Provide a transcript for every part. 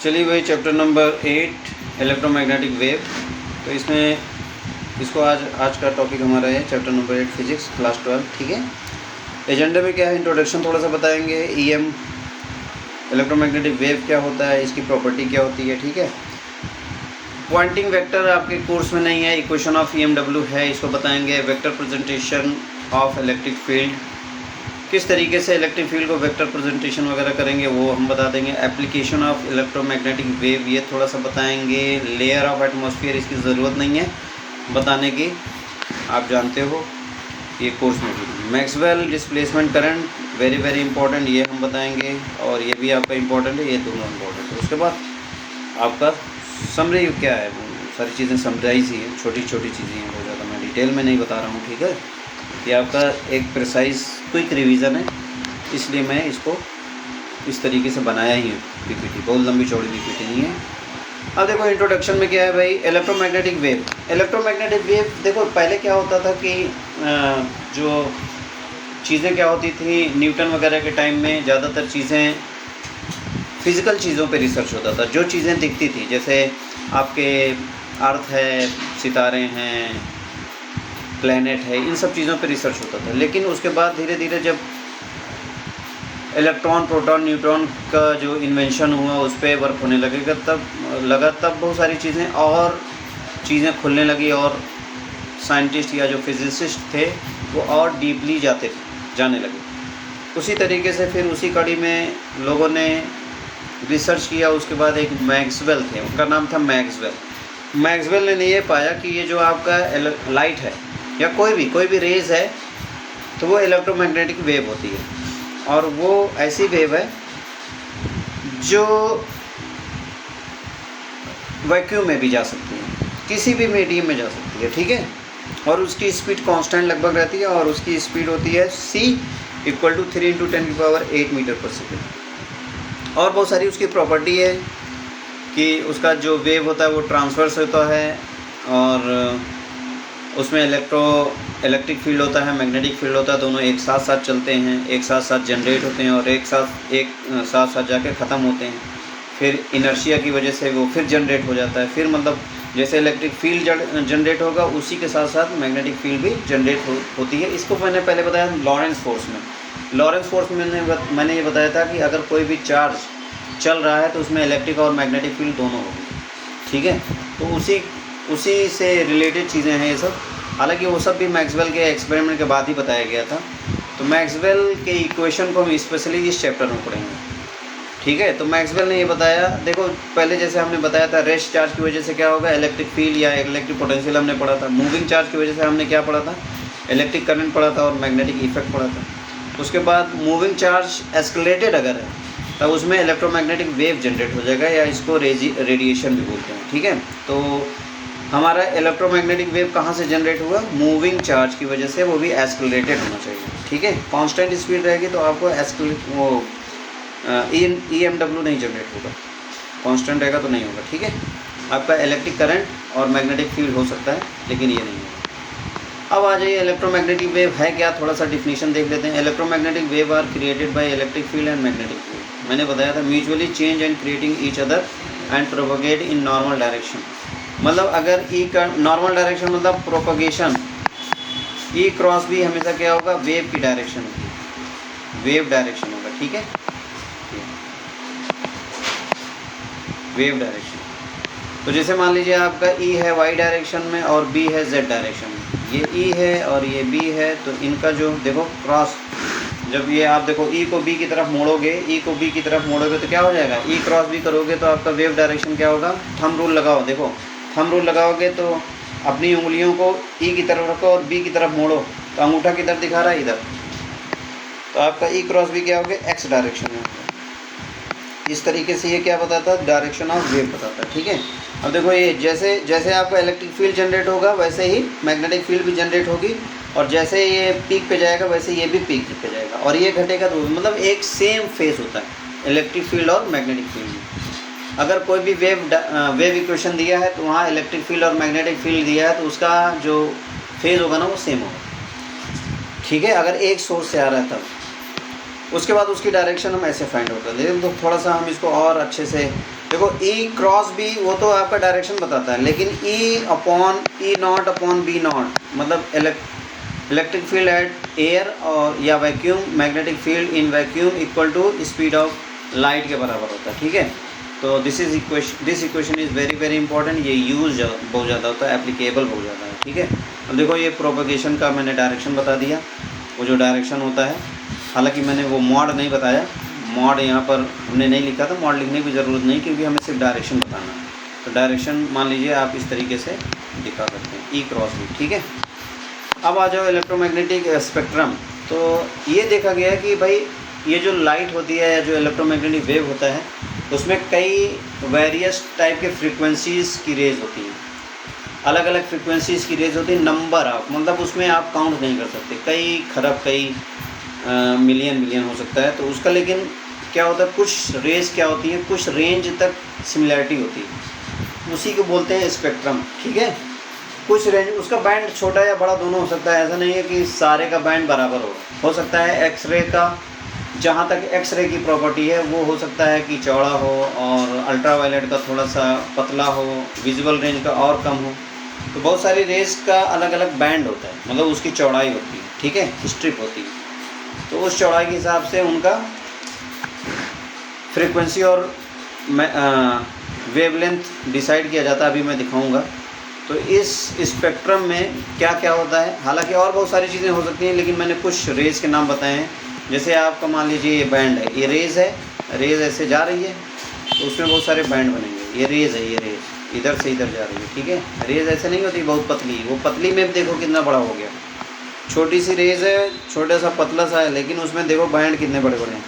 चलिए भाई, chapter number 8 electromagnetic wave. तो इसमें इसको आज का टॉपिक हमारा है चैप्टर नंबर 8 फिजिक्स क्लास 12। ठीक है, एजेंडे में क्या है, इंट्रोडक्शन थोड़ा सा बताएंगे, ईएम इलेक्ट्रोमैग्नेटिक वेव क्या होता है, इसकी प्रॉपर्टी क्या होती है। ठीक है, पॉइंटिंग वेक्टर आपके कोर्स में नहीं है, इक्वेशन ऑफ EMW है, इसको बताएंगे। Vector presentation of electric field, किस तरीके से इलेक्ट्रिक फील्ड को वेक्टर प्रेजेंटेशन वगैरह करेंगे वो हम बता देंगे। एप्लीकेशन ऑफ इलेक्ट्रोमैग्नेटिक वेव ये थोड़ा सा बताएंगे। लेयर ऑफ एटमॉस्फेयर, इसकी ज़रूरत नहीं है बताने की, आप जानते हो ये कोर्स में भी। Maxwell displacement current very important, ये हम बताएंगे, और ये भी आपका इंपॉर्टेंट है, ये दोनों इंपॉर्टेंट है। उसके बाद आपका समरी क्या है, सारी चीज़ें समराइज ही है, छोटी चीज़ें हैं, बहुत ज़्यादा मैं डिटेल में नहीं बता रहा हूँ। ठीक है, ये आपका एक प्रिसाइज क्विक रिवीजन है, इसलिए मैं इसको इस तरीके से बनाया ही हूँ। पीपीटी बहुत लंबी चौड़ी पीपीटी नहीं है। अब देखो इंट्रोडक्शन में क्या है भाई, इलेक्ट्रोमैग्नेटिक वेव। इलेक्ट्रोमैग्नेटिक वेव देखो पहले क्या होता था कि जो चीज़ें क्या होती थी, न्यूटन वगैरह के टाइम में ज़्यादातर चीज़ें फिज़िकल चीज़ों पे रिसर्च होता था। जो चीज़ें दिखती थी, जैसे आपके अर्थ है, सितारे हैं, प्लैनेट है, इन सब चीज़ों पे रिसर्च होता था। लेकिन उसके बाद धीरे धीरे जब इलेक्ट्रॉन, प्रोटॉन, न्यूट्रॉन का जो इन्वेंशन हुआ उस पर वर्क होने लगेगा, तब बहुत सारी चीज़ें खुलने लगी, और साइंटिस्ट या जो फिजिसिस्ट थे वो और डीपली जाने लगे। उसी तरीके से फिर उसी कड़ी में लोगों ने रिसर्च किया। उसके बाद एक मैक्सवेल थे, उनका नाम था मैक्सवेल ने ये पाया कि ये जो आपका लाइट है या कोई भी रेज़ है, तो वो इलेक्ट्रोमैग्नेटिक वेव होती है, और वो ऐसी वेव है जो वैक्यूम में भी जा सकती है, किसी भी मीडियम में जा सकती है। ठीक है, और उसकी स्पीड कांस्टेंट लगभग रहती है, और उसकी स्पीड होती है c = 3 × 10⁸ मीटर पर सेकेंड। और बहुत सारी उसकी प्रॉपर्टी है कि उसका जो वेव होता है वो ट्रांसवर्स होता है, और उसमें इलेक्ट्रिक फील्ड होता है, मैग्नेटिक फील्ड होता है, दोनों एक साथ चलते हैं, एक साथ जनरेट होते हैं, और एक साथ जाके ख़त्म होते हैं। फिर इनर्शिया की वजह से वो फिर जनरेट हो जाता है। फिर मतलब जैसे इलेक्ट्रिक फील्ड जनरेट होगा, उसी के साथ साथ मैग्नेटिक फील्ड भी जनरेट होती है। इसको मैंने पहले बताया लॉरेंस फोर्स में मैंने ये बताया था कि अगर कोई भी चार्ज चल रहा है तो उसमें इलेक्ट्रिक और मैग्नेटिक फील्ड दोनों होगी। ठीक है, तो उसी से रिलेटेड चीज़ें हैं ये सब। हालांकि वो सब भी मैक्सवेल के एक्सपेरिमेंट के बाद ही बताया गया था। तो मैक्सवेल के इक्वेशन को हम स्पेशली इस चैप्टर में पढ़ेंगे। ठीक है, तो मैक्सवेल ने ये बताया, देखो पहले जैसे हमने बताया था, रेस्ट चार्ज की वजह से क्या होगा, इलेक्ट्रिक फील्ड या इलेक्ट्रिक पोटेंशियल हमने पढ़ा था। मूविंग चार्ज की वजह से हमने क्या पढ़ा था, इलेक्ट्रिक करंट पढ़ा था और मैग्नेटिक इफेक्ट पढ़ा था। उसके बाद मूविंग चार्ज एस्केलेटेड अगर है तब उसमें इलेक्ट्रोमैग्नेटिक वेव जनरेट हो जाएगा, या इसको रेडिएशन भी बोलते हैं। ठीक है, तो हमारा इलेक्ट्रोमैग्नेटिक वेव कहाँ से जनरेट हुआ, मूविंग चार्ज की वजह से, वो भी एस्केलेटेड होना चाहिए। ठीक है, कांस्टेंट स्पीड रहेगी तो आपको EMW नहीं जनरेट होगा, कांस्टेंट रहेगा तो नहीं होगा। ठीक है, आपका इलेक्ट्रिक करंट और मैग्नेटिक फील्ड हो सकता है, लेकिन ये नहीं होगा। अब आ जाइए, इलेक्ट्रोमैग्नेटिक वेव है क्या, थोड़ा सा डिफिनीशन देख लेते हैं। Electromagnetic wave are created by electric field and magnetic field. मैंने बताया था mutually change and creating each other and propagate in normal direction. मतलब अगर ई का नॉर्मल डायरेक्शन मतलब प्रोपगेशन, E× B हमेशा क्या होगा, वेव की डायरेक्शन होगी, वेव डायरेक्शन होगा। ठीक है, वेव डायरेक्शन। तो जैसे मान लीजिए आपका E है y डायरेक्शन में और B है z डायरेक्शन में, ये E है और ये B है, तो इनका जो देखो क्रॉस, जब ये आप देखो E को B की तरफ मोड़ोगे, तो क्या हो जाएगा, E× B करोगे तो आपका वेव डायरेक्शन क्या होगा, थंब रूल लगाओ, देखो थंब रूल लगाओगे तो अपनी उंगलियों को E की तरफ रखो और B की तरफ मोड़ो, तो अंगूठा किधर दिखा रहा है, इधर, तो आपका E× B क्या हो गया, x डायरेक्शन में। इस तरीके से ये क्या बताता है, डायरेक्शन ऑफ वेव बताता है। ठीक है, अब देखो ये जैसे आपका इलेक्ट्रिक फील्ड जनरेट होगा वैसे ही मैग्नेटिक फील्ड भी जनरेट होगी, और जैसे ये पीक पे जाएगा वैसे ये भी पीक पे जाएगा, और ये घटेगा तो मतलब एक सेम फेस होता है इलेक्ट्रिक फील्ड और मैग्नेटिक फील्ड में। अगर कोई भी वेव इक्वेशन दिया है तो वहाँ इलेक्ट्रिक फील्ड और मैग्नेटिक फील्ड दिया है तो उसका जो फेज होगा ना वो सेम होगा। ठीक है, अगर एक सोर्स से आ रहा है तब, उसके बाद उसकी डायरेक्शन हम ऐसे फाइंड आउट कर लेते हैं। तो थोड़ा सा हम इसको और अच्छे से देखो, ई क्रॉस बी वो तो आपका डायरेक्शन बताता है, लेकिन E upon E naught upon B naught मतलब इलेक्ट्रिक फील्ड एट एयर और या vacuum, magnetic field in vacuum equal to speed of light के बराबर होता है। ठीक है, तो this equation is very very important. ये यूज बहुत ज़्यादा होता है, एप्लीकेबल बहुत ज़्यादा है। ठीक है, अब देखो ये प्रोपगेशन का मैंने डायरेक्शन बता दिया, वो जो डायरेक्शन होता है, हालांकि मैंने वो मॉड नहीं बताया, मॉड यहाँ पर हमने नहीं लिखा था, मॉड लिखने की ज़रूरत नहीं क्योंकि हमें सिर्फ डायरेक्शन बताना है। तो डायरेक्शन मान लीजिए आप इस तरीके से दिखा सकते हैं, ई क्रॉस बी। ठीक है, अब आ जाओ इलेक्ट्रोमैग्नेटिक स्पेक्ट्रम। तो ये देखा गया कि भाई ये जो लाइट होती है या जो इलेक्ट्रोमैग्नेटिक वेव होता है, उसमें कई वेरियस टाइप के फ्रीक्वेंसीज़ की रेज होती हैं, अलग अलग फ्रीक्वेंसीज़ की रेज होती है। नंबर ऑफ मतलब उसमें आप काउंट नहीं कर सकते, कई खरब कई मिलियन हो सकता है। तो उसका लेकिन क्या होता है, कुछ रेज क्या होती है, कुछ रेंज तक सिमिलैरिटी होती है, उसी को बोलते हैं स्पेक्ट्रम। ठीक है, कुछ रेंज, उसका बैंड छोटा या बड़ा दोनों हो सकता है, ऐसा नहीं है कि सारे का बैंड बराबर हो सकता है। एक्सरे का जहाँ तक एक्सरे की प्रॉपर्टी है वो हो सकता है कि चौड़ा हो, और अल्ट्रावायलेट का थोड़ा सा पतला हो, विजुअल रेंज का और कम हो। तो बहुत सारी रेज का अलग अलग बैंड होता है, मतलब उसकी चौड़ाई होती है। ठीक है, स्ट्रिप होती है, तो उस चौड़ाई के हिसाब से उनका फ्रीक्वेंसी और वेवलेंथ डिसाइड किया जाता है। अभी मैं दिखाऊंगा। तो इस स्पेक्ट्रम में क्या क्या होता है, हालांकि और बहुत सारी चीज़ें हो सकती हैं, लेकिन मैंने कुछ रेज के नाम बताए हैं। जैसे आपका मान लीजिए ये बैंड है, ये रेज है, रेज ऐसे जा रही है, तो उसमें बहुत सारे बैंड बनेंगे। ये रेज है, ये रेज इधर से इधर जा रही है। ठीक है, रेज ऐसे नहीं होती बहुत पतली, वो पतली में देखो कितना बड़ा हो गया, छोटी सी रेज है, छोटा सा पतला सा है, लेकिन उसमें देखो बैंड कितने बड़े बड़े हैं।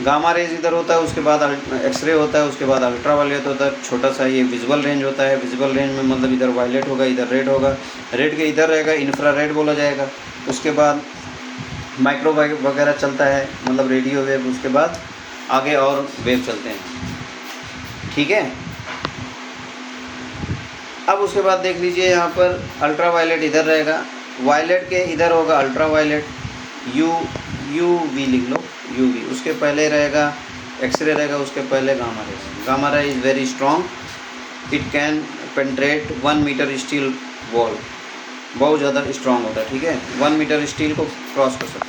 गामा रेज इधर होता है, उसके बाद एक्सरे होता है, उसके बाद अल्ट्रावायलेट होता है, छोटा सा ये विजुअल रेंज होता है। विजुअल रेंज में मतलब इधर वायलेट होगा, इधर रेड होगा, रेड के इधर रहेगा इंफ्रारेड बोला जाएगा। उसके बाद माइक्रोवेव वगैरह चलता है, मतलब रेडियो वेव, उसके बाद आगे और वेव चलते हैं। ठीक है, अब उसके बाद देख लीजिए यहाँ पर अल्ट्रावायलेट इधर रहेगा, वायलेट के इधर होगा अल्ट्रावायलेट, यूवी लिख लो, यूवी। उसके पहले रहेगा एक्सरे रहेगा, उसके पहले gamma ray. Gamma ray is very strong, it can penetrate 1 metre steel wall, बहुत ज़्यादा स्ट्रॉन्ग होता है। ठीक है, 1 मीटर स्टील को क्रॉस कर सकता है।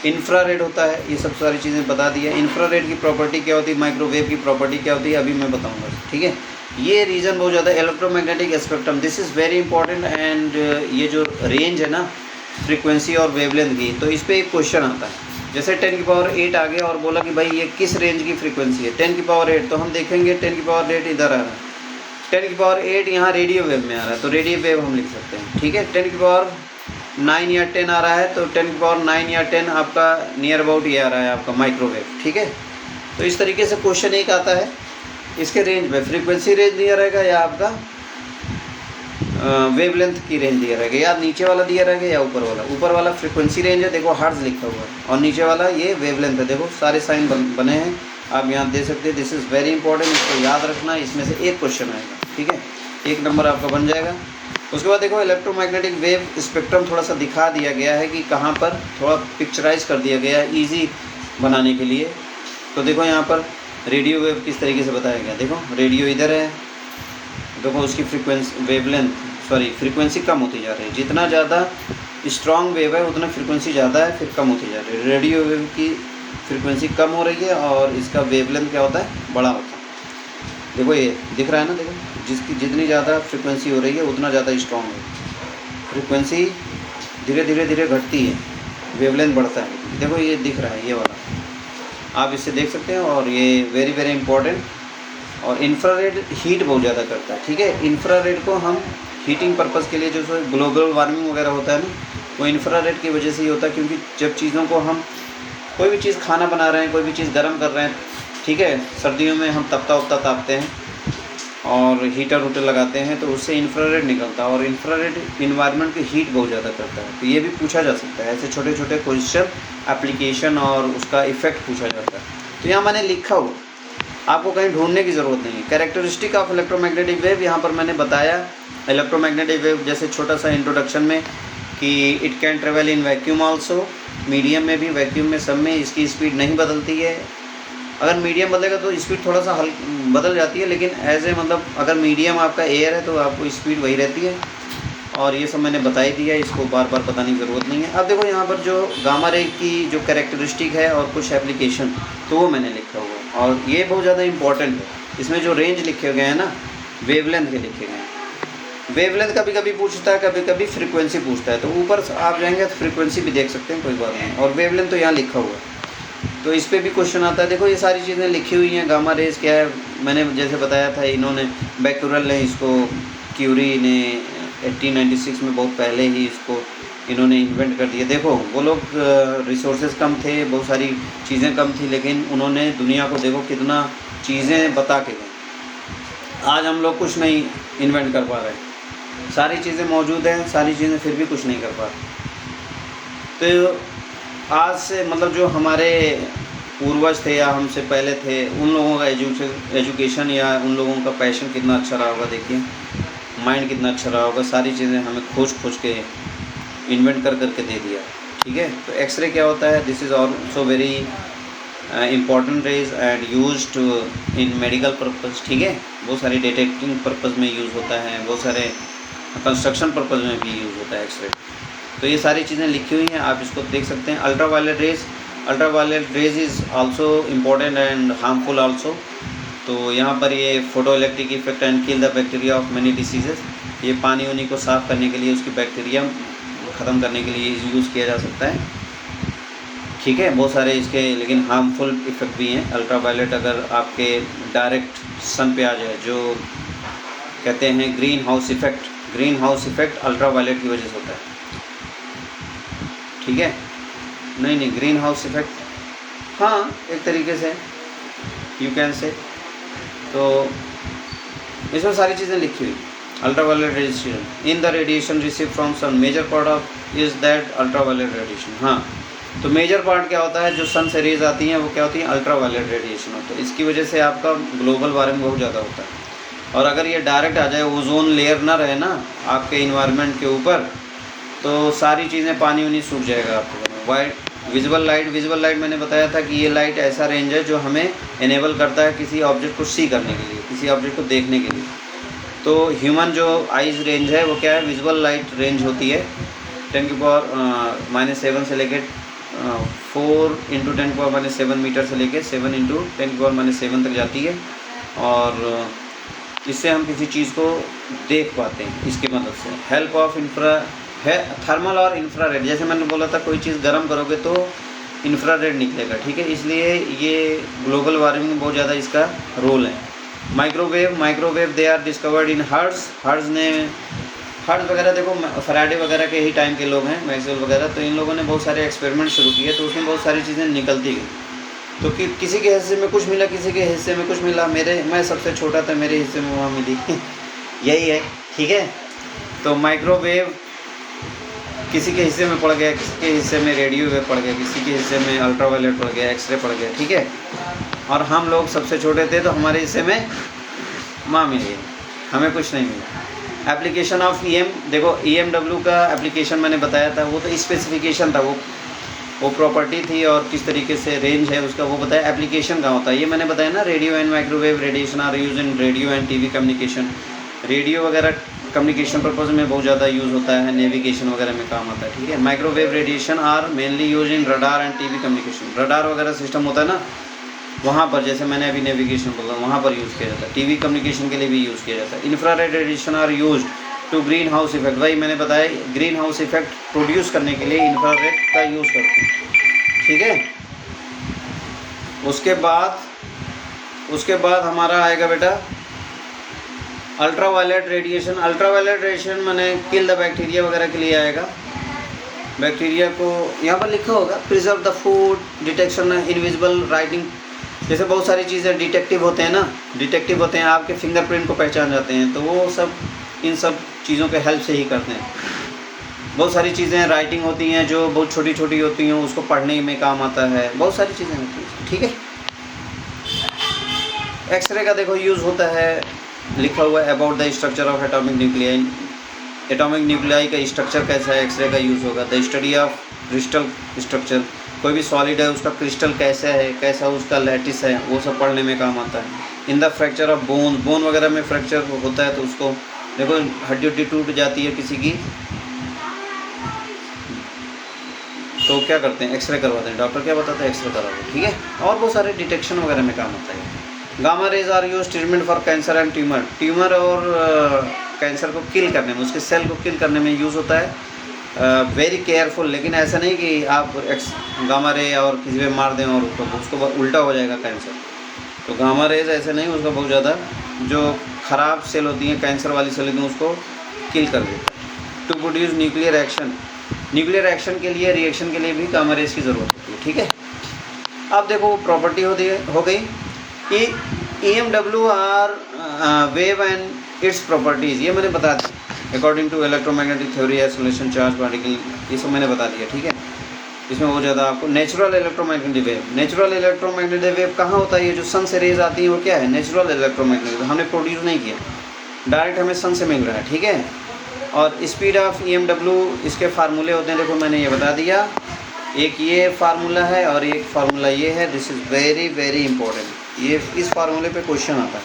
इंफ्रारेड होता है, ये सब सारी चीज़ें बता दी है। इंफ्रारेड की प्रॉपर्टी क्या होती है, माइक्रोवेव की प्रॉपर्टी क्या होती है, अभी मैं बताऊँगा। ठीक है, ये रीज़न बहुत ज़्यादा electromagnetic spectrum, this is very important. And ये जो रेंज है ना फ्रीक्वेंसी और वेवलेंथ की, तो इस पर एक क्वेश्चन आता है। जैसे 10 की पावर 8 आ गया और बोला कि भाई ये किस रेंज की फ्रीक्वेंसी है, 10 की पावर 8, तो हम देखेंगे 10 की पावर 8 इधर आ रहा है, 10 की पावर 8 यहाँ रेडियो वेव में आ रहा है, तो रेडियो वेव हम लिख सकते हैं। ठीक है, 10 की पावर 9 या 10 आ रहा है, तो 10 की पावर 9 या 10 आपका नियर अबाउट ये आ रहा है आपका माइक्रोवेव। ठीक है, तो इस तरीके से क्वेश्चन एक आता है, इसके रेंज में फ्रीक्वेंसी रेंज दिया रहेगा या आपका वेवलेंथ की रेंज दिया रहेगा, या नीचे वाला दिया रहेगा या ऊपर वाला। ऊपर वाला फ्रीक्वेंसी रेंज है, देखो हर्ट्ज लिखा हुआ है, और नीचे वाला ये वेवलेंथ है, देखो सारे साइन बने हैं, आप यहाँ दे सकते हैं। दिस इज़ वेरी इंपॉर्टेंट, इसको याद रखना, इसमें से एक क्वेश्चन आएगा। ठीक है, 1 नंबर आपका बन जाएगा। उसके बाद देखो इलेक्ट्रोमैग्नेटिक वेव स्पेक्ट्रम थोड़ा सा दिखा दिया गया है कि कहाँ पर, थोड़ा पिक्चराइज कर दिया गया है ईजी बनाने के लिए। तो देखो यहाँ पर रेडियो वेव किस तरीके से बताया गया, देखो रेडियो इधर है, देखो उसकी फ्रीक्वेंसी कम होती जा रही है, जितना ज़्यादा स्ट्रॉन्ग वेव है उतना फ्रीक्वेंसी ज़्यादा है, फिर कम होती जा रही है। रेडियो वेव की फ्रीक्वेंसी कम हो रही है और इसका वेवलेंथ क्या होता है, बड़ा होता है। देखो ये दिख रहा है ना, देखो जिसकी जितनी ज़्यादा फ्रीक्वेंसी हो रही है उतना ज़्यादा स्ट्रॉन्ग है, फ्रीक्वेंसी धीरे धीरे धीरे घटती है, वेवलेंथ बढ़ता है। देखो ये दिख रहा है, ये वाला आप इससे देख सकते हैं, और ये वेरी वेरी इंपॉर्टेंट। और इंफ्रारेड हीट बहुत ज़्यादा करता है। ठीक है, इंफ्रारेड को हम हीटिंग पर्पज़ के लिए, जो ग्लोबल वार्मिंग वगैरह होता है ना, वो इंफ्रारेड की वजह से ही होता है, क्योंकि जब चीज़ों को हम कोई भी चीज़ खाना बना रहे हैं, कोई भी चीज़ गर्म कर रहे हैं, ठीक है, सर्दियों में हम तपता उपता तापते हैं और हीटर वूटर लगाते हैं, तो उससे इंफ्रारेड निकलता है, और इंफ्रारेड इन्वायरमेंट की हीट बहुत ज़्यादा करता है। तो ये भी पूछा जा सकता है, ऐसे छोटे छोटे क्वेश्चन एप्लीकेशन और उसका इफेक्ट पूछा जाता है। तो यहाँ मैंने लिखा हुआ, आपको कहीं ढूंढने की ज़रूरत नहीं है। कैरेक्टरिस्टिक ऑफ इलेक्ट्रोमैग्नेटिक वेव यहाँ पर मैंने बताया। इलेक्ट्रोमैग्नेटिक वेव जैसे छोटा सा इंट्रोडक्शन में कि it can travel in vacuum also, medium में भी, वैक्यूम में, सब में इसकी स्पीड नहीं बदलती है। अगर मीडियम बदलेगा तो स्पीड थोड़ा सा बदल जाती है, लेकिन एज ए मतलब अगर मीडियम आपका एयर है तो आपको स्पीड वही रहती है। और ये सब मैंने बता ही दिया, इसको बार बार बताने की ज़रूरत नहीं है। अब देखो यहाँ पर जो गामा रे की जो कैरेक्टरिस्टिक है और कुछ एप्लीकेशन, तो वो मैंने लिखा हुआ है, और ये बहुत ज़्यादा इंपॉर्टेंट है। इसमें जो रेंज लिखे गए हैं ना, वेवलेंथ के लिखे गए हैं। वेवलेंथ कभी कभी पूछता है, कभी कभी फ्रीक्वेंसी पूछता है, तो ऊपर आप जाएंगे तो फ्रीक्वेंसी भी देख सकते हैं, कोई बात नहीं। और वेवलेंथ तो यहाँ लिखा हुआ है, तो इस पर भी क्वेश्चन आता है। देखो ये सारी चीज़ें लिखी हुई हैं। गामा रेज क्या है, मैंने जैसे बताया था, इन्होंने बैक्यूरेल ने इसको, क्यूरी ने 1896 में बहुत पहले ही इसको इन्होंने इन्वेंट कर दिया। देखो वो लोग रिसोर्सेज कम थे, बहुत सारी चीज़ें कम थी, लेकिन उन्होंने दुनिया को देखो कितना चीज़ें बता के गए। आज हम लोग कुछ नहीं इन्वेंट कर पा रहे, सारी चीज़ें मौजूद हैं, सारी चीज़ें, फिर भी कुछ नहीं कर पा रहे। तो आज से मतलब जो हमारे पूर्वज थे या हमसे पहले थे, उन लोगों का एजुकेशन या उन लोगों का पैशन कितना अच्छा रहा होगा। देखिए माइंड कितना अच्छा रहा होगा, सारी चीज़ें हमें खोज के इन्वेंट कर करके दे दिया। ठीक है, तो एक्सरे क्या होता है, this is also very important rays and used in medical purpose. ठीक है, बहुत सारी डिटेक्टिंग पर्पज़ में यूज़ होता है, बहुत सारे कंस्ट्रक्शन पर्पज़ में भी यूज़ होता है एक्सरे। तो ये सारी चीज़ें लिखी हुई हैं, आप इसको देख सकते हैं। Ultraviolet rays is also important and harmful also. तो यहाँ पर ये photo electric effect and kill the bacteria of many diseases, ये पानी उनी को साफ़ करने के लिए, उसकी बैक्टीरिया ख़त्म करने के लिए यूज़ किया जा सकता है। ठीक है, बहुत सारे इसके लेकिन हार्मफुल इफ़ेक्ट भी हैं। अल्ट्रावायलेट अगर आपके डायरेक्ट सन पे आ जाए, जो कहते हैं ग्रीन हाउस इफ़ेक्ट अल्ट्रावायलेट की वजह से होता है। ठीक है, नहीं ग्रीन हाउस इफ़ेक्ट, हाँ एक तरीके से यू कैन से। तो इसमें सारी चीज़ें लिखी हुई। Ultraviolet radiation in the radiation receive from sun, major part of is that ultraviolet radiation. हाँ, तो मेजर पार्ट क्या होता है, जो सन से रेज आती हैं वो क्या होती हैं, अल्ट्रावायलेट रेडिएशन होता है। इसकी वजह से आपका ग्लोबल वार्मिंग बहुत ज़्यादा होता है। और अगर ये डायरेक्ट आ जाए, ओजोन लेयर ना रहे ना आपके इन्वायरमेंट के ऊपर, तो सारी चीज़ें, पानी उनी सूख जाएगा आपको। वाइट विजुअल लाइट मैंने बताया था कि ये लाइट ऐसा रेंज है जो हमें इनेबल करता है किसी ऑब्जेक्ट को सी करने के लिए, किसी ऑब्जेक्ट को देखने के लिए। तो ह्यूमन जो आइज़ रेंज है वो क्या है, विजुअल लाइट रेंज होती है 10⁻⁻7 से लेकर 4 × 10⁻⁷ मीटर से लेकर 7 × 10⁻7 तक जाती है। और इससे हम किसी चीज़ को देख पाते हैं इसकी मदद से। हेल्प ऑफ थर्मल और इंफ्रारेड, जैसे मैंने बोला था कोई चीज़ गर्म करोगे तो इंफ्रारेड निकलेगा। ठीक है, इसलिए ये ग्लोबल वार्मिंग में बहुत ज़्यादा इसका रोल है। Microwave they are discovered in Hertz वगैरह, देखो फैराडे वगैरह के ही टाइम के लोग हैं, मैक्सवेल वगैरह, तो इन लोगों ने बहुत सारे एक्सपेरिमेंट शुरू किए, तो उसमें बहुत सारी चीज़ें निकलती गई। तो कि किसी के हिस्से में कुछ मिला, किसी के हिस्से में कुछ मिला, मैं सबसे छोटा था, मेरे हिस्से में वहाँ मिली यही है। ठीक है, तो माइक्रोवेव किसी के हिस्से में पड़ गया, किसी के हिस्से में रेडियो वेव पड़ गया, किसी के हिस्से में अल्ट्रावायलेट पड़ गया, एक्सरे पड़ गया। ठीक है, और हम लोग सबसे छोटे थे तो हमारे हिस्से में माँ मिली, हमें कुछ नहीं मिला। एप्लीकेशन ऑफ EM, देखो EMW का एप्लीकेशन मैंने बताया था, वो तो स्पेसिफिकेशन था, वो प्रॉपर्टी थी और किस तरीके से रेंज है उसका वो बताया। एप्लीकेशन का होता है ये मैंने बताया ना, radio and microwave radiation are use in radio and TV communication. Radio वगैरह कम्युनिकेशन पर्पज़ में बहुत ज़्यादा यूज़ होता है, नेविगेशन वगैरह में काम आता है। ठीक है, microwave radiation are mainly use in radar and TV communication. Radar वगैरह सिस्टम होता है ना, वहाँ पर जैसे मैंने अभी नेविगेशन बोला, वहाँ पर यूज़ किया जाता है। TV कम्युनिकेशन के लिए भी यूज़ किया जाता है। Infrared radiation are use to greenhouse effect, वही मैंने बताया, ग्रीन हाउस इफेक्ट प्रोड्यूस करने के लिए इंफ्रारेड का यूज़ करते हैं। ठीक है, उसके बाद हमारा आएगा बेटा अल्ट्रावायलेट रेडिएशन मैंने किल द बैक्टीरिया वगैरह के लिए आएगा। बैक्टीरिया को यहाँ पर लिखा होगा, preserve the food, detection invisible writing, जैसे बहुत सारी चीज़ें डिटेक्टिव होते हैं, आपके फिंगरप्रिंट को पहचान जाते हैं, तो वो सब इन सब चीज़ों के हेल्प से ही करते हैं। बहुत सारी चीज़ें राइटिंग होती हैं जो बहुत छोटी छोटी होती हैं, उसको पढ़ने में काम आता है, बहुत सारी चीज़ें होती हैं। ठीक है, एक्सरे का देखो यूज़ होता है, लिखा हुआ है about the structure of atomic nuclei, atomic nuclei का स्ट्रक्चर कैसा है, एक्सरे का यूज़ होगा। The study of crystal structure, कोई भी सॉलिड है उसका क्रिस्टल कैसा है, कैसा उसका लैटिस है, वो सब पढ़ने में काम आता है। In the fracture of bone वगैरह में फ्रैक्चर होता है तो उसको देखो हड्डी टूट जाती है किसी की तो क्या करते हैं, एक्सरे करवाते हैं। डॉक्टर क्या बताता है, एक्सरे करवाते, ठीक है। और बहुत सारे डिटेक्शन वगैरह में काम आता है। Gamma rays are use treatment for cancer and tumour और कैंसर को किल करने में, उसके सेल को किल करने में यूज़ होता है। वेरी केयरफुल, लेकिन ऐसा नहीं कि आप गामा रे और किसी पे मार दें और उसको उल्टा हो जाएगा कैंसर। तो गामा रेज ऐसे नहीं, उसका बहुत ज़्यादा जो ख़राब सेल होती हैं, कैंसर वाली सेल होती हैं, उसको किल कर देता है। To produce nuclear action, nuclear action के लिए, रिएक्शन के लिए भी गामा रेज की ज़रूरत होती है, ठीक है। अब देखो प्रॉपर्टी हो गई EMW are wave and its properties, ये मैंने बता दी according to electromagnetic theory, isolation, charge particle, ये सब मैंने बता दिया, ठीक है। इसमें बहुत ज़्यादा आपको natural electromagnetic wave, natural electromagnetic wave कहाँ होता है, ये जो सन से रेज आती है वो क्या है, नेचुरल इलेक्ट्रोमैग्नेटिक, हमने प्रोड्यूस नहीं किया, डायरेक्ट हमें सन से मिल रहा है, ठीक है। और स्पीड ऑफ EMW, इसके फार्मूले होते हैं, देखो मैंने ये बता दिया, एक ये फार्मूला है और एक फार्मूला ये है। This is very very important, ये इस फार्मूले पे क्वेश्चन आता है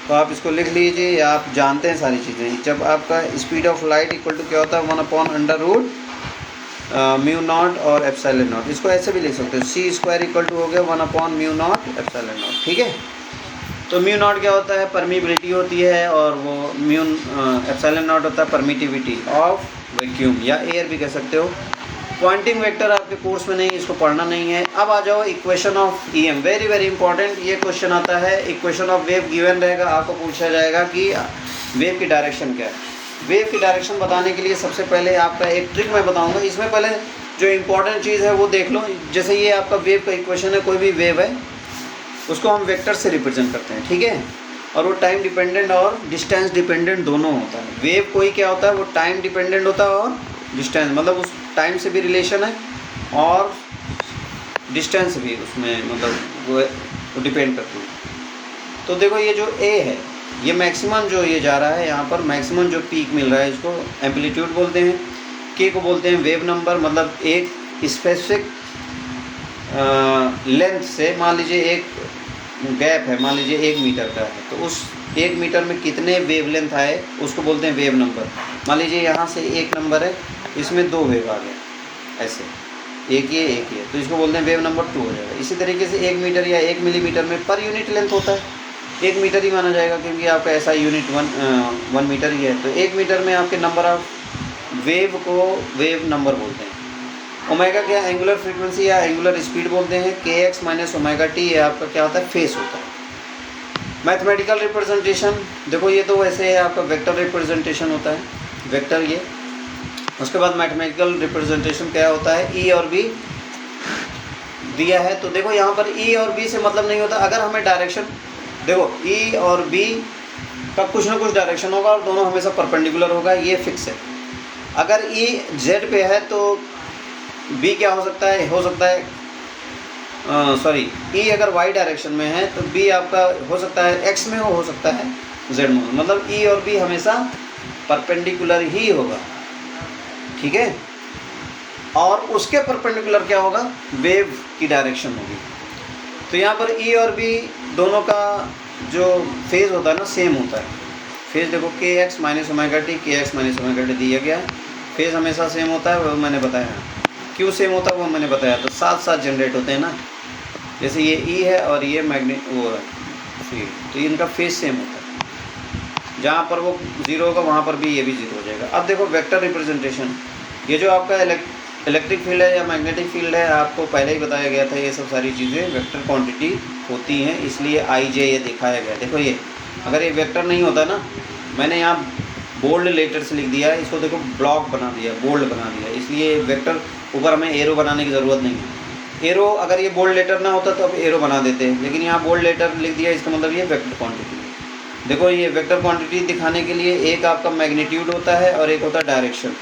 तो आप इसको लिख लीजिए, या आप जानते हैं सारी चीज़ें। जब आपका speed of light equal to क्या होता है, 1/√μ0 और ε0, इसको ऐसे भी लिख सकते हो, c² इक्वल टू हो गया 1/μ0 ε0, ठीक है। तो μ0 क्या होता है, परमीबिलिटी होती है, और वो ε0 होता है परमिटिविटी ऑफ वैक्यूम या एयर भी कह सकते हो। पॉइंटिंग वेक्टर आपके कोर्स में नहीं, इसको पढ़ना नहीं है। अब आ जाओ equation of EM, very very important, ये क्वेश्चन आता है। इक्वेशन ऑफ वेव गिवन रहेगा, आपको पूछा जाएगा कि वेव की डायरेक्शन क्या है। वेव की डायरेक्शन बताने के लिए सबसे पहले आपका एक ट्रिक मैं बताऊंगा। इसमें पहले जो इम्पोर्टेंट चीज़ है वो देख लो। जैसे ये आपका वेव का इक्वेशन है, कोई भी वेव है उसको हम वेक्टर से रिप्रेजेंट करते हैं, ठीक है। और वो टाइम डिपेंडेंट और डिस्टेंस डिपेंडेंट दोनों होता है। वेव कोई क्या होता है, वो टाइम डिपेंडेंट होता है और डिस्टेंस, मतलब उस टाइम से भी रिलेशन है और डिस्टेंस भी उसमें, मतलब वो डिपेंड करती है। तो देखो ये जो A है, ये मैक्सिमम जो ये जा रहा है, यहाँ पर मैक्सिमम जो पीक मिल रहा है, इसको एम्पलीट्यूड बोलते हैं। K को बोलते हैं वेव नंबर, मतलब एक स्पेसिफिक लेंथ से, मान लीजिए एक गैप है, मान लीजिए 1 मीटर का है, तो उस 1 मीटर में कितने वेव लेंथ आए उसको बोलते हैं वेव नंबर। मान लीजिए यहाँ से 1 नंबर है, इसमें 2 वेव आ गए, ऐसे एक ये, तो इसको बोलते हैं वेव नंबर 2 हो जाएगा। इसी तरीके से 1 मीटर या 1 मिलीमीटर में पर यूनिट लेंथ होता है, 1 मीटर ही माना जाएगा, क्योंकि आपका ऐसा यूनिट 1 मीटर ही है। तो 1 मीटर में आपके नंबर ऑफ वेव को वेव नंबर बोलते हैं। ओमेगा क्या, एंगुलर फ्रीक्वेंसी या एंगुलर स्पीड बोलते हैं। kx माइनस ओमेगा टी, ये आपका क्या होता है, फेस होता है। मैथमेटिकल रिप्रेजेंटेशन, देखो ये तो वैसे है, आपका वेक्टर रिप्रेजेंटेशन होता है, वेक्टर ये। उसके बाद मैथमेटिकल रिप्रेजेंटेशन क्या होता है, E और B दिया है। तो देखो यहाँ पर E और B से मतलब नहीं होता, अगर हमें डायरेक्शन, देखो E और B का कुछ ना कुछ डायरेक्शन होगा और दोनों हमेशा परपेंडिकुलर होगा, ये फिक्स है। अगर E Z पे है तो B क्या हो सकता है, सॉरी, E अगर Y डायरेक्शन में है तो B आपका हो सकता है X में हो सकता है Z में, मतलब E और B हमेशा परपेंडिकुलर ही होगा, ठीक है। और उसके परपेंडिकुलर क्या होगा, वेव की डायरेक्शन होगी। तो यहाँ पर E और B दोनों का जो फेज़ होता है ना, सेम होता है। फेज़ देखो kx minus omega T, kx minus omega T दिया गया है, फेज़ हमेशा सेम होता है, वो मैंने बताया। क्यों सेम होता है वो मैंने बताया, तो साथ साथ जनरेट होते हैं ना। जैसे ये E है और ये मैग्नेट वो है फील्ड, तो इनका फेज़ सेम होता है। जहाँ पर वो 0 होगा वहाँ पर भी ये भी 0 हो जाएगा। अब देखो वेक्टर रिप्रेजेंटेशन, ये जो आपका इलेक्ट्रिक फील्ड है या मैग्नेटिक फील्ड है, आपको पहले ही बताया गया था, ये सब सारी चीज़ें वेक्टर क्वांटिटी होती हैं, इसलिए IJ ये दिखाया गया। देखो ये अगर ये वेक्टर नहीं होता ना, मैंने यहाँ बोल्ड लेटर से लिख दिया है, इसको देखो ब्लॉक बना दिया, बोल्ड बना दिया, इसलिए वेक्टर ऊपर हमें एरो बनाने की ज़रूरत नहीं है। एरो अगर ये बोल्ड लेटर ना होता तो अब एरो बना देते हैं, लेकिन यहाँ बोल्ड लेटर लिख दिया, इसका मतलब ये वेक्टर क्वांटिटी है। देखो ये वेक्टर क्वांटिटी दिखाने के लिए एक आपका मैग्नीट्यूड होता है और एक होता है डायरेक्शन।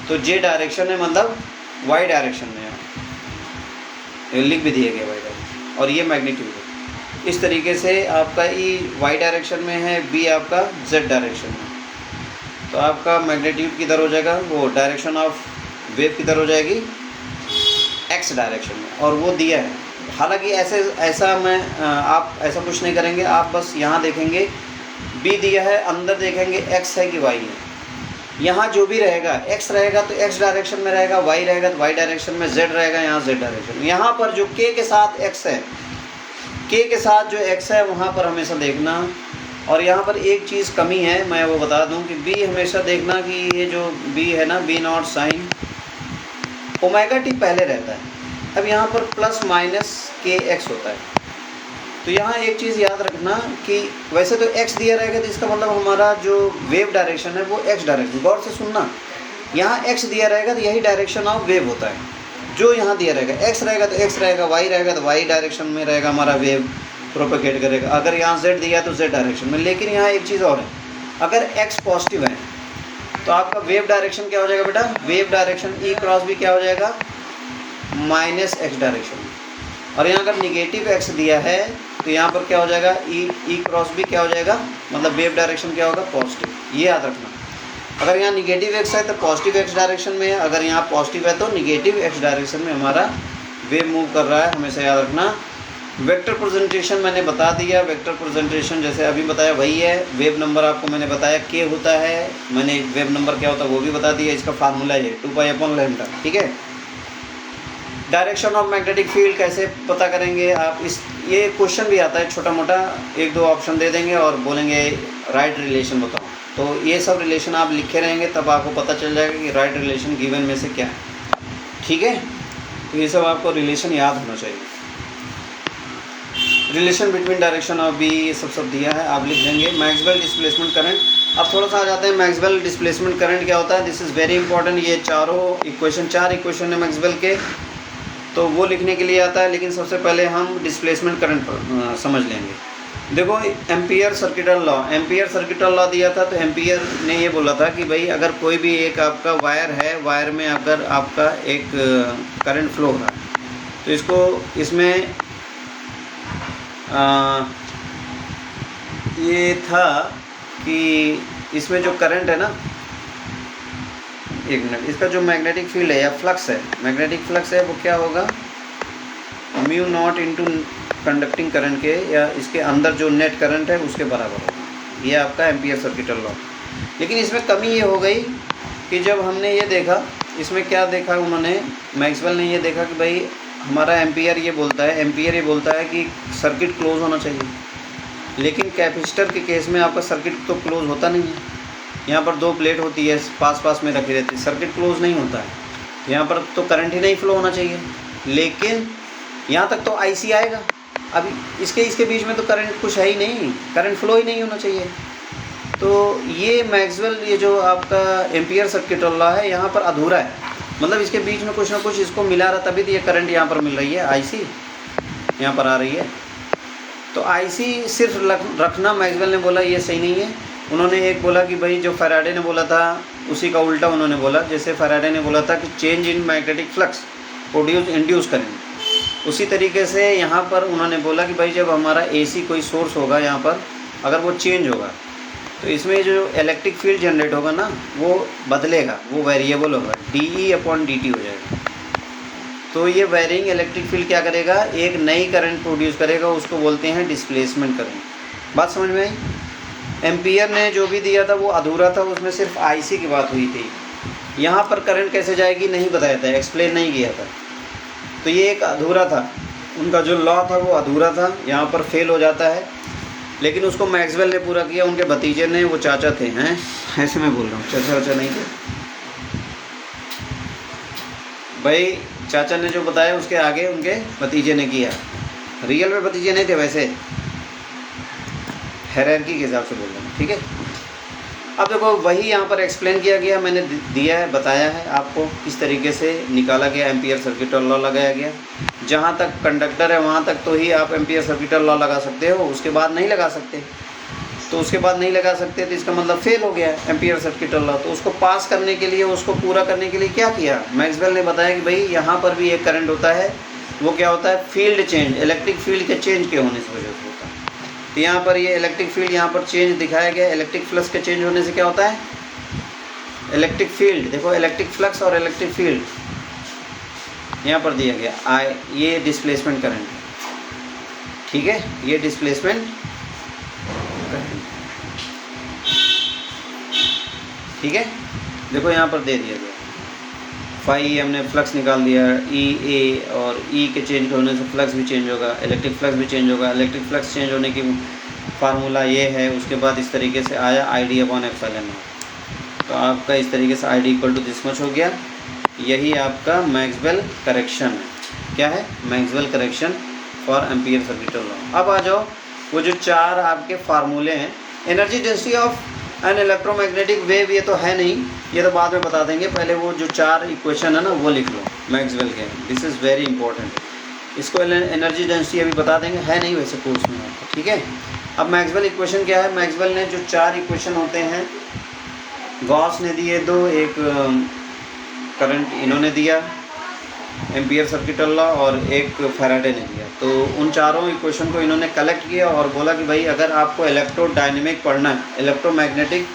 तो जे डायरेक्शन है, मतलब वाई डायरेक्शन में है, लिख भी दिया गया वाई डायरेक्शन, और ये मैग्नीट्यूड है। इस तरीके से आपका ई वाई डायरेक्शन में है, बी आपका जेड डायरेक्शन में। तो आपका मैग्नीट्यूड किधर हो जाएगा, वो डायरेक्शन ऑफ वेव किधर हो जाएगी, एक्स डायरेक्शन में, और वो दिया है। हालांकि ऐसा मैं आप ऐसा कुछ नहीं करेंगे, आप बस यहाँ देखेंगे बी दिया है, अंदर देखेंगे एक्स है कि वाई है। यहाँ जो भी रहेगा, एक्स रहेगा तो एक्स डायरेक्शन में रहेगा, वाई रहेगा तो वाई डायरेक्शन में, जेड रहेगा यहाँ जेड डायरेक्शन में। यहाँ पर जो के के साथ एक्स है, के के साथ जो एक्स है वहाँ पर हमेशा देखना। और यहाँ पर एक चीज़ कमी है, मैं वो बता दूँ कि बी हमेशा देखना कि ये जो बी है ना, B naught sine omega t पहले रहता है। अब यहाँ पर प्लस माइनस के एक्स होता है। तो यहाँ एक चीज़ याद रखना कि वैसे तो x दिया रहेगा तो इसका मतलब हमारा जो वेव डायरेक्शन है वो x डायरेक्शन, गौर से सुनना, यहाँ x दिया रहेगा तो यही डायरेक्शन ऑफ वेव होता है। जो यहाँ दिया रहेगा x रहेगा तो x रहेगा, y रहेगा तो y डायरेक्शन में रहेगा हमारा वेव प्रोपेगेट करेगा। अगर यहाँ z दिया तो z डायरेक्शन में। लेकिन यहाँ एक चीज़ और है, अगर x पॉजिटिव है तो आपका वेव डायरेक्शन क्या हो जाएगा बेटा, वेव डायरेक्शन ई क्रॉस भी क्या हो जाएगा, माइनस एक्स डायरेक्शन। और यहाँ अगर निगेटिव x दिया है तो यहाँ पर क्या हो जाएगा, ई क्रॉस भी क्या हो जाएगा, मतलब वेव डायरेक्शन क्या होगा, पॉजिटिव। ये याद रखना, अगर यहाँ निगेटिव x है तो पॉजिटिव x डायरेक्शन में है, अगर यहाँ पॉजिटिव है तो निगेटिव x डायरेक्शन में हमारा वेव मूव कर रहा है, हमेशा याद रखना। वेक्टर प्रेजेंटेशन मैंने बता दिया, वेक्टर प्रेजेंटेशन जैसे अभी बताया वही है। वेव नंबर आपको मैंने बताया के होता है, मैंने वेव नंबर क्या होता है वो भी बता दिया। इसका फार्मूला है 2π/λ, ठीक है। डायरेक्शन ऑफ मैग्नेटिक फील्ड कैसे पता करेंगे आप, इस ये क्वेश्चन भी आता है छोटा मोटा, एक दो ऑप्शन दे देंगे और बोलेंगे राइट रिलेशन बताओ। तो ये सब रिलेशन आप लिखे रहेंगे तब आपको पता चल जाएगा कि राइट रिलेशन गिवन में से क्या है, ठीक है। तो ये सब आपको रिलेशन याद होना चाहिए। Relation between direction of B, ये सब दिया है, आप लिख देंगे। मैक्सवेल डिस्प्लेसमेंट करंट, अब थोड़ा सा आ जाते हैं मैक्सवेल डिस्प्लेसमेंट करंट क्या होता है। This is very important. ये चारों इक्वेशन, 4 इक्वेशन है मैक्सवेल के, तो वो लिखने के लिए आता है। लेकिन सबसे पहले हम डिस्प्लेसमेंट करंट पर समझ लेंगे। देखो ampere circuital law, ampere circuital law दिया था, तो एम्पियर ने ये बोला था कि भाई अगर कोई भी एक आपका वायर है, वायर में अगर आपका एक करंट फ्लो हो रहा है तो इसको इसमें ये था कि इसमें जो करंट है ना, एक मिनट, इसका जो मैग्नेटिक फील्ड है या फ्लक्स है, मैग्नेटिक फ्लक्स है वो क्या होगा, mu naught into conducting current के या इसके अंदर जो नेट करंट है उसके बराबर होगा। ये आपका एम्पियर सर्किटल लॉ। लेकिन इसमें कमी ये हो गई कि जब हमने ये देखा, इसमें क्या देखा उन्होंने, मैक्सवेल ने ये देखा कि भाई हमारा एम्पियर ये बोलता है, एम्पियर ये बोलता है कि सर्किट क्लोज होना चाहिए। लेकिन कैपेसिटर के केस में आपका सर्किट तो क्लोज होता नहीं है। यहाँ पर 2 प्लेट होती है, पास पास में रखी रहती है, सर्किट क्लोज नहीं होता है। यहाँ पर तो करंट ही नहीं फ्लो होना चाहिए। लेकिन यहाँ तक तो आईसी आएगा, अभी इसके बीच में तो करंट कुछ है ही नहीं, करंट फ्लो ही नहीं होना चाहिए। तो ये मैक्सवेल, ये जो आपका एम्पियर सर्किटल लॉ है, यहाँ पर अधूरा है। मतलब इसके बीच में कुछ ना कुछ इसको मिला रहा, तभी तो ये करंट यहाँ पर मिल रही है, आईसी यहाँ पर आ रही है। तो आईसी सिर्फ रखना, मैक्सवेल ने बोला ये सही नहीं है। उन्होंने एक बोला कि भाई जो फैराडे ने बोला था उसी का उल्टा उन्होंने बोला। जैसे फैराडे ने बोला था कि change in magnetic flux produce induce करेंगे, उसी तरीके से यहाँ पर उन्होंने बोला कि भाई जब हमारा एसी कोई सोर्स होगा, यहाँ पर अगर वो चेंज होगा तो इसमें जो इलेक्ट्रिक फील्ड जनरेट होगा ना वो बदलेगा, वो वेरिएबल होगा, dE/dt हो जाएगा। तो ये वेरिंग इलेक्ट्रिक फील्ड क्या करेगा, एक नई करंट प्रोड्यूस करेगा, उसको बोलते हैं डिस्प्लेसमेंट करंट। बात समझ में आई। एम्पियर ने जो भी दिया था वो अधूरा था, उसमें सिर्फ आईसी की बात हुई थी। यहाँ पर करंट कैसे जाएगी नहीं बताया था, एक्सप्लेन नहीं किया था। तो ये एक अधूरा था, उनका जो लॉ था वो अधूरा था, यहाँ पर फेल हो जाता है। लेकिन उसको मैक्सवेल ने पूरा किया, उनके भतीजे ने, वो चाचा थे, हैं ऐसे मैं बोल रहा हूँ, चाचा वाचा नहीं थे भाई, चाचा ने जो बताया उसके आगे उनके भतीजे ने किया। रियल में भतीजे नहीं थे, वैसे हायरार्की के हिसाब से बोल रहा हूँ, ठीक है। अब देखो वही यहाँ पर एक्सप्लेन किया गया, मैंने दिया है, बताया है आपको किस तरीके से निकाला गया, एम्पियर सर्किटल लॉ लगाया गया। जहाँ तक कंडक्टर है वहाँ तक तो ही आप एम्पियर सर्किटल लॉ लगा सकते हो, उसके बाद नहीं लगा सकते। तो उसके बाद नहीं लगा सकते तो इसका मतलब फेल हो गया एम्पियर सर्किटल लॉ। तो उसको पास करने के लिए, उसको पूरा करने के लिए क्या किया, मैक्सवेल ने बताया कि भाई यहाँ पर भी एक करंट होता है, वो क्या होता है, फील्ड चेंज, इलेक्ट्रिक फील्ड के चेंज के होने से वजह से होता है। तो यहाँ पर ये इलेक्ट्रिक फील्ड यहाँ पर चेंज दिखाया गया, इलेक्ट्रिक फ्लक्स के चेंज होने से क्या होता है, इलेक्ट्रिक फील्ड, देखो इलेक्ट्रिक फ्लक्स और इलेक्ट्रिक फील्ड यहाँ पर दिया गया आई, ये डिस्प्लेसमेंट करंट है, ठीक है, ये डिस्प्लेसमेंट करंट, ठीक है। देखो यहाँ पर दे दिया गया फाई, हमने फ्लक्स निकाल दिया, ई ए, और ई के चेंज होने से फ्लक्स भी चेंज होगा, इलेक्ट्रिक फ्लक्स भी चेंज होगा। इलेक्ट्रिक फ्लक्स चेंज होने की फार्मूला ये है। उसके बाद इस तरीके से आया I d upon epsilon naught, तो आपका इस तरीके से I d equal to this much हो गया। यही आपका मैक्सवेल करेक्शन है। क्या है? Maxwell correction for Ampere circuit law. अब आ जाओ वो जो चार आपके फार्मूले हैं। Energy density of an electromagnetic wave, ये तो है नहीं, ये तो बाद में बता देंगे, पहले वो जो चार इक्वेशन है ना वो लिख लो मैक्सवेल के, दिस इज़ वेरी इंपॉर्टेंट। इसको एनर्जी डेंसिटी अभी बता देंगे, है नहीं वैसे कोर्स में आपको, ठीक है। अब मैक्सवेल इक्वेशन क्या है? मैक्सवेल ने जो चार इक्वेशन होते हैं, गॉस ने दिए दो, एक करंट इन्होंने दिया एम्पियर सर्किट लॉ, और एक फैराडे ने दिया। तो उन चारों इक्वेशन को इन्होंने कलेक्ट किया और बोला कि भाई अगर आपको इलेक्ट्रोडायनेमिक पढ़ना है, इलेक्ट्रोमैग्नेटिक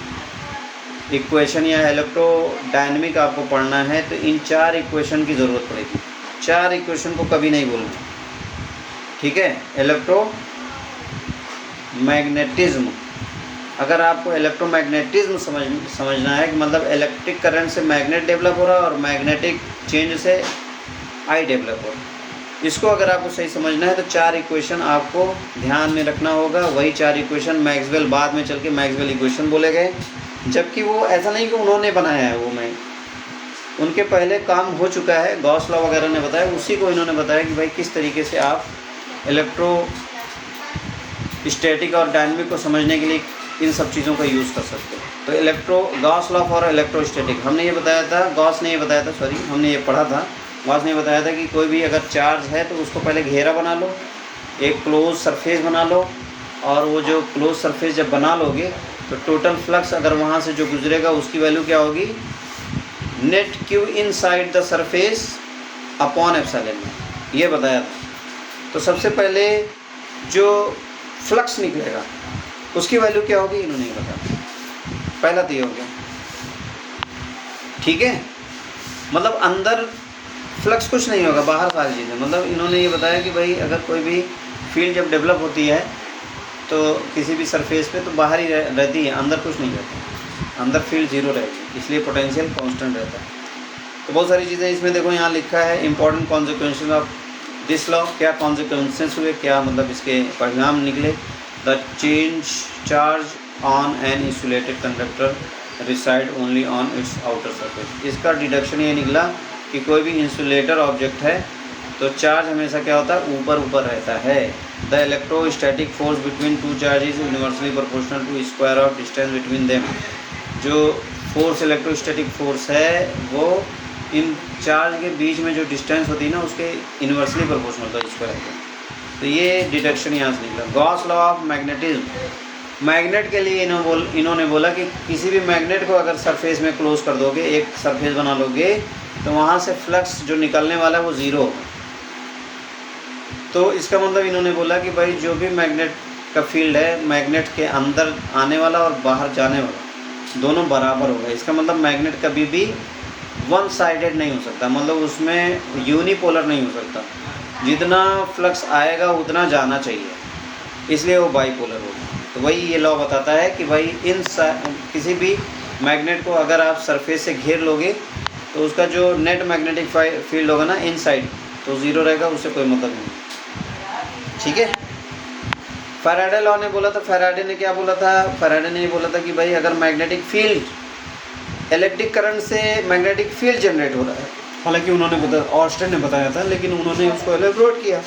इक्वेशन या इलेक्ट्रोडायनेमिक आपको पढ़ना है, तो इन चार इक्वेशन की ज़रूरत पड़ेगी। चार इक्वेशन को कभी नहीं भूलना, ठीक है। इलेक्ट्रोमैग्नेटिज्म, अगर आपको इलेक्ट्रोमैग्नेटिज्म समझना है कि मतलब इलेक्ट्रिक करंट से मैग्नेट डेवलप हो रहा है और मैग्नेटिक चेंज से आई डेवलप हो रहा है, इसको अगर आपको सही समझना है तो चार इक्वेशन आपको ध्यान में रखना होगा। वही चार इक्वेशन मैक्सवेल, बाद में चल के मैक्सवेल इक्वेशन बोले गए, जबकि वो ऐसा नहीं कि उन्होंने बनाया है, वो मैं उनके पहले काम हो चुका है, गॉस लॉ वगैरह ने बताया, उसी को इन्होंने बताया कि भाई किस तरीके से आप इलेक्ट्रोस्टैटिक और डायनेमिक को समझने के लिए इन सब चीज़ों का यूज़ कर सकते हो। तो गॉस लॉ फॉर इलेक्ट्रोस्टैटिक हमने ये बताया था, गॉस ने ये बताया था, सॉरी हमने ये पढ़ा था, गॉस ने बताया था कि कोई भी अगर चार्ज है तो उसको पहले घेरा बना लो, एक क्लोज सरफेस बना लो, और वो जो क्लोज सरफेस जब बना लोगे तो टोटल फ्लक्स अगर वहाँ से जो गुजरेगा उसकी वैल्यू क्या होगी? Net Q inside the surface upon epsilon not, ये बताया था। तो सबसे पहले जो फ्लक्स निकलेगा उसकी वैल्यू क्या होगी इन्होंने ये बताया, पहला तो ये हो गया, ठीक है। मतलब अंदर फ्लक्स कुछ नहीं होगा, बाहर सारी चीज़ें, मतलब इन्होंने ये बताया कि भाई अगर कोई भी फील्ड जब डेवलप होती है तो किसी भी सरफेस पे तो बाहर ही रहती है, अंदर कुछ नहीं रहता, अंदर फील्ड जीरो रहेगी, इसलिए पोटेंशियल कांस्टेंट रहता है। तो बहुत सारी चीज़ें इसमें देखो यहाँ लिखा है, important consequences of this law, क्या कॉन्सिक्वेंसेस हुए, क्या मतलब इसके परिणाम निकले। The change charge on an insulated conductor reside only on its outer surface. इसका डिडक्शन ये निकला कि कोई भी इंसुलेटर ऑब्जेक्ट है तो चार्ज हमेशा क्या होता है? ऊपर ऊपर रहता है। The electrostatic force between two charge is universally proportional to square of distance between them. जो फोर्स इलेक्ट्रोस्टैटिक फोर्स है वो इन चार्ज के बीच में जो डिस्टेंस होती है ना उसके इन्वर्सली प्रोपोर्शनल होता है, स्क्वायर है। तो ये डिडक्शन यहाँ से निकला। Gauss law of magnetism, magnet के लिए इन्होंने बोला कि किसी भी मैग्नेट को अगर सरफेस में क्लोज कर दोगे, एक सरफेस बना लोगे, तो वहाँ से फ्लक्स जो निकलने वाला है वो ज़ीरो होगा। तो इसका मतलब इन्होंने बोला कि भाई जो भी मैग्नेट का फील्ड है, मैग्नेट के अंदर आने वाला और बाहर जाने वाला दोनों बराबर होगा। इसका मतलब मैग्नेट कभी भी वन साइडेड नहीं हो सकता, मतलब उसमें यूनिपोलर नहीं हो सकता, जितना फ्लक्स आएगा उतना जाना चाहिए, इसलिए वो बाईपोलर होगा। तो वही ये लॉ बताता है कि भाई किसी भी मैग्नेट को अगर आप सरफेस से घेर लोगे तो उसका जो नेट मैग्नेटिक फील्ड होगा ना इनसाइड, तो ज़ीरो रहेगा, उससे कोई मतलब नहीं, ठीक है। फैराडे लॉ ने बोला था, फैराडे ने क्या बोला था? फैराडे ने ये बोला था कि भाई अगर मैग्नेटिक फील्ड, इलेक्ट्रिक करंट से मैग्नेटिक फील्ड जनरेट हो रहा है, हालांकि उन्होंने बताया, ऑर्स्टेड ने बताया था, लेकिन उन्होंने उसको एलेबोरेट किया।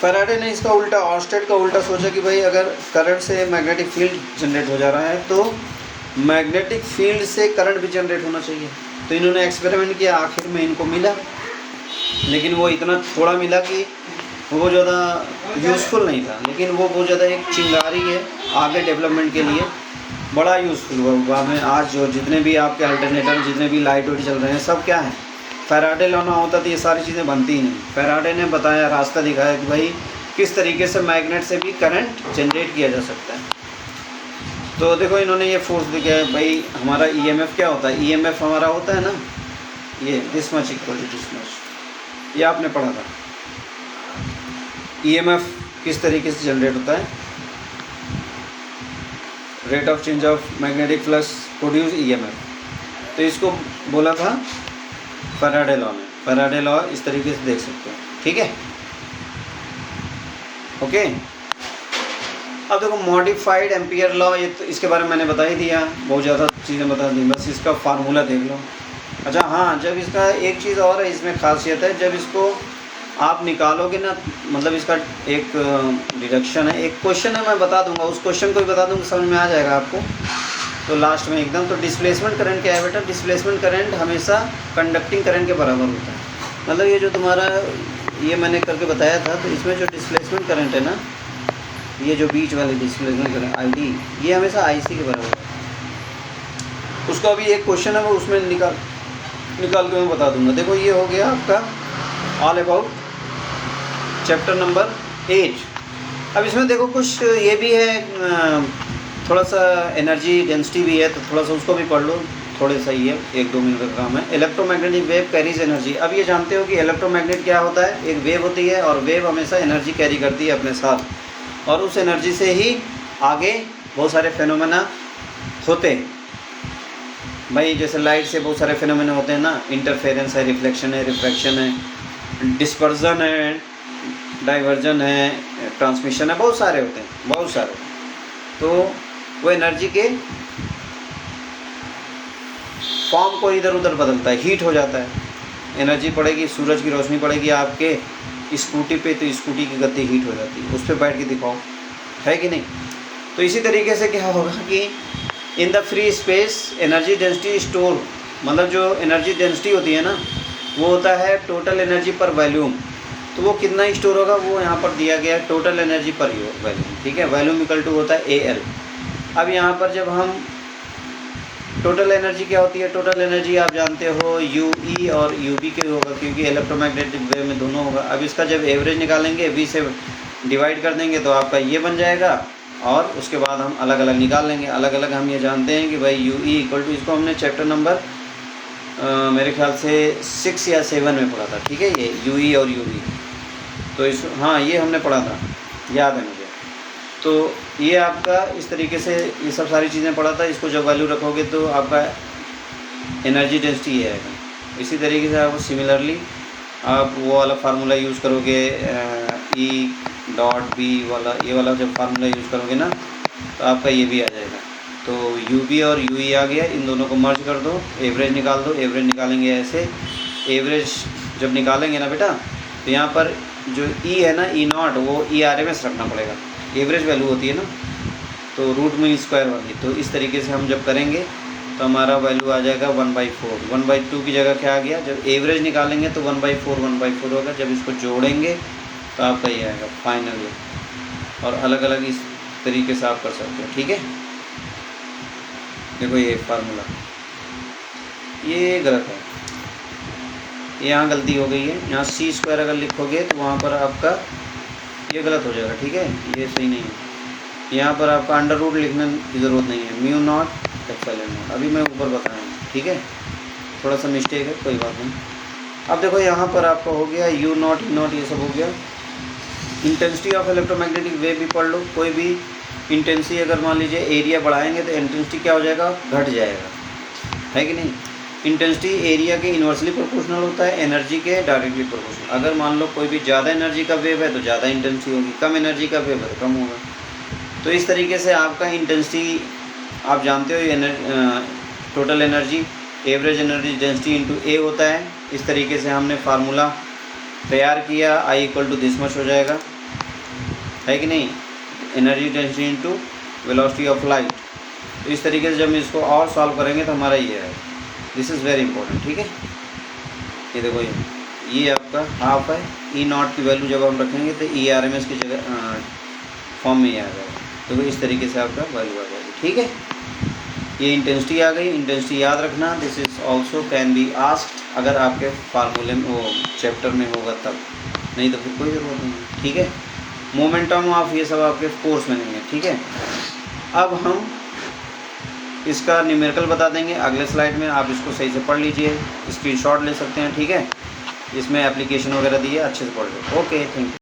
फैराडे ने इसका उल्टा, ऑर्स्टेड का उल्टा सोचा कि भाई अगर करंट से मैग्नेटिक फील्ड जनरेट हो जा रहा है तो मैग्नेटिक फील्ड से करंट भी जनरेट होना चाहिए। तो इन्होंने एक्सपेरिमेंट किया, आखिर में इनको मिला, लेकिन वो इतना थोड़ा मिला कि वो ज़्यादा यूज़फुल नहीं था, लेकिन वो बहुत ज़्यादा एक चिंगारी है आगे डेवलपमेंट के लिए, बड़ा यूज़फुल हुआ। बाद में आज जो जितने भी आपके अल्टरनेटर, जितने भी लाइट वाइट चल रहे हैं, सब क्या है? फैराडे लॉ ना होता तो ये सारी चीज़ें बनती ही नहीं। फैराडे ने बताया, रास्ता दिखाया कि भाई किस तरीके से मैग्नेट से भी करंट जनरेट किया जा सकता है। तो देखो इन्होंने ये फोर्स दिया है भाई, हमारा ईएमएफ क्या होता है, ईएमएफ हमारा होता है ना ये this much equal to this much, ये आपने पढ़ा था। ईएमएफ किस तरीके से जनरेट होता है, rate of change of magnetic flux produce EMF. तो इसको बोला था फैराडे लॉ में, फैराडे लॉ इस तरीके से देख सकते हो, ठीक है, ओके। अब देखो मॉडिफाइड एम्पियर लॉ, ये तो इसके बारे में मैंने बता ही दिया, बहुत ज़्यादा चीज़ें बता दी, बस इसका फार्मूला देख लो। अच्छा हाँ, जब इसका एक चीज़ और है इसमें खासियत है, जब इसको आप निकालोगे ना, मतलब इसका एक डिडक्शन है, एक क्वेश्चन है मैं बता दूंगा, उस क्वेश्चन को भी बता दूंगा, समझ में आ जाएगा आपको तो लास्ट में एकदम। तो डिस्प्लेसमेंट करंट क्या है बेटा, डिस्प्लेसमेंट करंट हमेशा कंडक्टिंग करंट के बराबर होता है। मतलब ये जो तुम्हारा ये मैंने करके बताया था, तो इसमें जो डिस्प्लेसमेंट करंट है ना, ये जो बीच वाली डिस्प्लेसमेंट करंट ID, ये हमेशा IC के बराबर है। उसका अभी एक क्वेश्चन है वो उसमें निकाल के मैं बता दूंगा। देखो ये हो गया आपका ऑल अबाउट चैप्टर नंबर 8। अब इसमें देखो कुछ ये भी है, थोड़ा सा एनर्जी डेंसिटी भी है, तो थोड़ा सा उसको भी पढ़ लो, थोड़े सा ही है, 1-2 मिनट का काम है। Electromagnetic wave carries energy. अब ये जानते हो कि इलेक्ट्रोमैग्नेट क्या होता है, एक वेव होती है और वेव हमेशा एनर्जी कैरी करती है अपने साथ, और उस एनर्जी से ही आगे बहुत सारे फेनोमेना होते हैं भाई। जैसे लाइट से बहुत सारे फेनोमेना होते हैं ना, इंटरफेरेंस है, रिफ्लेक्शन है, रिफ्रैक्शन है, डिस्पर्जन है, डाइवर्जन है, ट्रांसमिशन है, बहुत सारे होते हैं, बहुत सारे। तो वो एनर्जी के फॉर्म को इधर उधर बदलता है, हीट हो जाता है। एनर्जी पड़ेगी, सूरज की रोशनी पड़ेगी आपके स्कूटी पे, तो स्कूटी की गति हीट हो जाती है, उस पर बैठ के दिखाओ, है कि नहीं। तो इसी तरीके से क्या होगा कि in the free space energy density store, मतलब जो एनर्जी डेंसिटी होती है ना, वो होता है टोटल एनर्जी पर वॉल्यूम। तो वो कितना स्टोर होगा वो यहाँ पर दिया गया है, टोटल एनर्जी पर वॉल्यूम, ठीक है। वॉल्यूम इक्वल टू होता है AL। अब यहाँ पर जब हम टोटल एनर्जी क्या होती है, टोटल एनर्जी आप जानते हो UE और UV के होगा, क्योंकि इलेक्ट्रोमैग्नेटिक वेव में दोनों होगा। अब इसका जब एवरेज निकालेंगे, V से डिवाइड कर देंगे तो आपका ये बन जाएगा, और उसके बाद हम अलग अलग निकाल लेंगे। अलग अलग हम ये जानते हैं कि भाई UE इक्वल टू, इसको हमने चैप्टर नंबर मेरे ख्याल से 6 या 7 में पढ़ा था, ठीक है, ये UE और UV। तो इस हाँ ये हमने पढ़ा था, याद है मुझे। तो ये आपका इस तरीके से ये सब सारी चीज़ें पढ़ा था। इसको जब वैल्यू रखोगे तो आपका एनर्जी डेंसिटी ये आएगा। इसी तरीके से आप सिमिलरली आप वो वाला फार्मूला यूज़ करोगे, E.B वाला, ये वाला जब फार्मूला यूज़ करोगे ना, तो आपका ये भी आ जाएगा। तो UV और UE आ गया, इन दोनों को मर्ज कर दो, एवरेज निकाल दो। एवरेज निकालेंगे ऐसे, एवरेज जब निकालेंगे ना बेटा, तो यहाँ पर जो E है ना, E0, वो ERMS रखना पड़ेगा, एवरेज वैल्यू होती है ना, तो रूट में स्क्वायर वाली। तो इस तरीके से हम जब करेंगे तो हमारा वैल्यू आ जाएगा 1/4। 1/2 की जगह क्या आ गया, जब एवरेज निकालेंगे तो 1/4 होगा। जब इसको जोड़ेंगे तो आपका ये आएगा फाइनल। और अलग अलग इस तरीके से आप कर सकते हो, ठीक है। देखो ये फार्मूला, ये गलत है, यहाँ गलती हो गई है। यहाँ C² अगर लिखोगे तो वहाँ पर आपका ये गलत हो जाएगा, ठीक है, ये सही नहीं है। यहाँ पर आपका अंडर रूट लिखने की ज़रूरत नहीं है, μ0 ε0। अभी मैं ऊपर बताया हूँ, ठीक है, थोड़ा सा मिस्टेक है, कोई बात नहीं। अब देखो यहाँ पर आपका हो गया U0 E0, ये सब हो गया। इंटेंसिटी ऑफ इलेक्ट्रोमैग्नेटिक वेव भी पढ़ लो। कोई भी इंटेंसिटी अगर मान लीजिए एरिया बढ़ाएंगे तो इंटेंसिटी क्या हो जाएगा, घट जाएगा, है कि नहीं। इंटेंसिटी एरिया के इन्वर्सली प्रोपोर्शनल होता है, एनर्जी के डायरेक्टली प्रोपोर्शनल। अगर मान लो कोई भी ज़्यादा एनर्जी का वेव है तो ज़्यादा इंटेंसिटी होगी, कम एनर्जी का वेव है तो कम होगा। तो इस तरीके से आपका इंटेंसिटी आप जानते हो, total energy average energy density into A होता है। इस तरीके से हमने फार्मूला तैयार किया, I equal to this much हो जाएगा, है कि नहीं, energy density into velocity of light. तो इस तरीके से जब हम इसको और सॉल्व करेंगे तो हमारा ये है, दिस इज़ वेरी इंपॉर्टेंट, ठीक है। ये देखो ये आपका हाफ है। E0 की वैल्यू जब हम रखेंगे तो ERMS की जगह फॉर्म में ही आ जाएगा। तो इस तरीके से आपका वैल्यू आ जाएगी, ठीक है। ये इंटेंसिटी आ गई। इंटेंसिटी याद रखना, this is also can be asked, अगर आपके फार्मूले में वो चैप्टर में होगा तब, नहीं तो फिर कोई ज़रूरत नहीं है, ठीक है। मोमेंटम ऑफ ये सब आपके कोर्स में नहीं है, ठीक है। अब हम इसका न्यूमेरिकल बता देंगे अगले स्लाइड में, आप इसको सही से पढ़ लीजिए, स्क्रीनशॉट ले सकते हैं, ठीक है। इसमें एप्लीकेशन वगैरह दी है, अच्छे से पढ़ लो। Okay, thank you.